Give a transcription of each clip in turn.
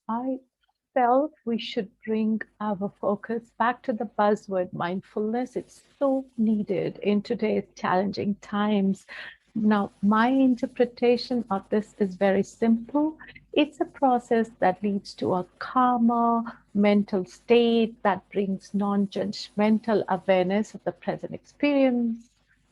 I felt we should bring our focus back to the buzzword mindfulness. It's so needed in today's challenging times. Now, my interpretation of this is very simple. It's a process that leads to a calmer mental state that brings non judgmental awareness of the present experience,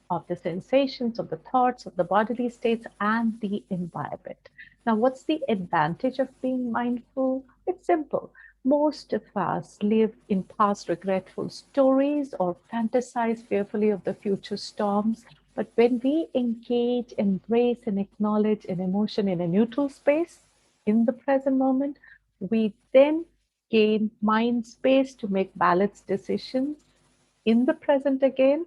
of the sensations, of the thoughts, of the bodily states, and the environment. Now, what's the advantage of being mindful? It's simple. Most of us live in past regretful stories or fantasize fearfully of the future storms. But when we engage, embrace, and acknowledge an emotion in a neutral space in the present moment, we then gain mind space to make balanced decisions in the present again,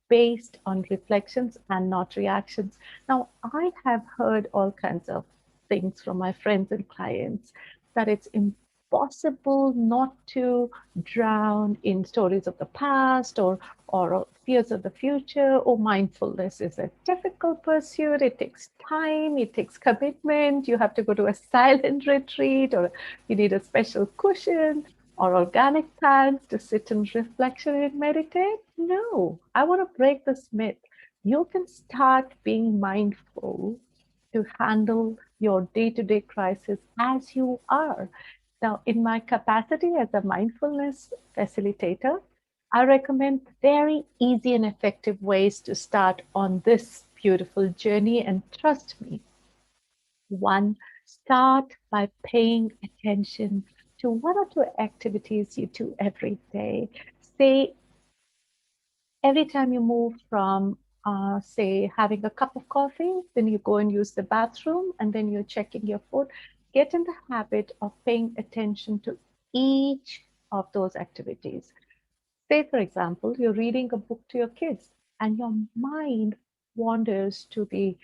based on reflections and not reactions. Now, I have heard all kinds of things from my friends and clients that it's impossible not to drown in stories of the past or fears of the future, or mindfulness is a difficult pursuit. It takes time, it takes commitment. You have to go to a silent retreat, or you need a special cushion or organic plants to sit in reflection and meditate? No, I want to break this myth. You can start being mindful to handle your day to day crisis as you are. Now, in my capacity as a mindfulness facilitator, I recommend very easy and effective ways to start on this beautiful journey. And trust me, one, start by paying attention to one or two activities you do every day. Say every time you move from, say, having a cup of coffee, then you go and use the bathroom, and then you're checking your phone. Get in the habit of paying attention to each of those activities. Say, for example, you're reading a book to your kids, and your mind wanders to the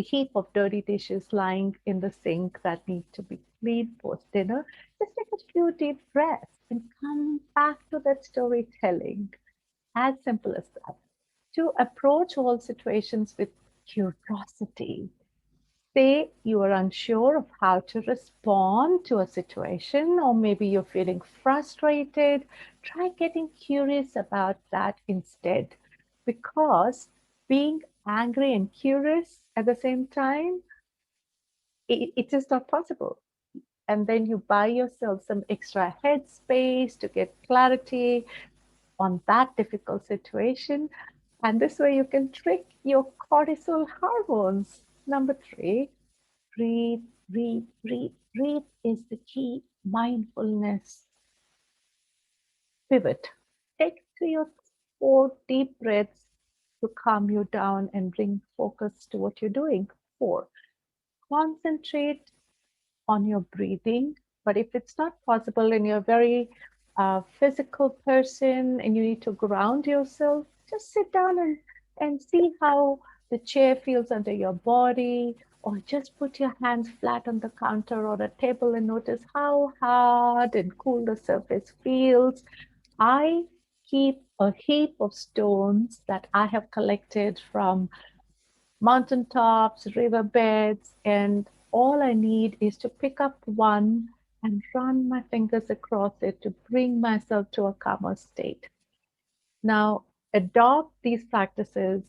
heap of dirty dishes lying in the sink that need to be cleaned post dinner. Just take a few deep breaths and come back to that storytelling. As simple as that. To approach all situations with curiosity. Say you are unsure of how to respond to a situation, or maybe you're feeling frustrated. Try getting curious about that instead, because being angry and curious at the same time, it's just not possible. And then you buy yourself some extra headspace to get clarity on that difficult situation. And this way you can trick your cortisol hormones. Number three, breathe, breathe, breathe. Breathe is the key mindfulness pivot. Take 3 or 4 deep breaths to calm you down and bring focus to what you're doing. Four, concentrate on your breathing. But if it's not possible and you're a very physical person and you need to ground yourself, just sit down and see how the chair feels under your body, or just put your hands flat on the counter or a table and notice how hard and cool the surface feels. I keep a heap of stones that I have collected from mountaintops, riverbeds, and all I need is to pick up one and run my fingers across it to bring myself to a calmer state. Now, adopt these practices,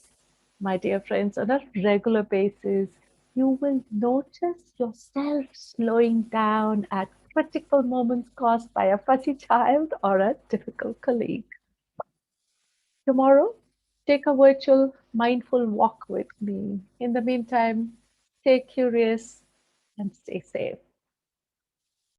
my dear friends, on a regular basis. You will notice yourself slowing down at critical moments caused by a fussy child or a difficult colleague. Tomorrow, take a virtual mindful walk with me. In the meantime, stay curious and stay safe.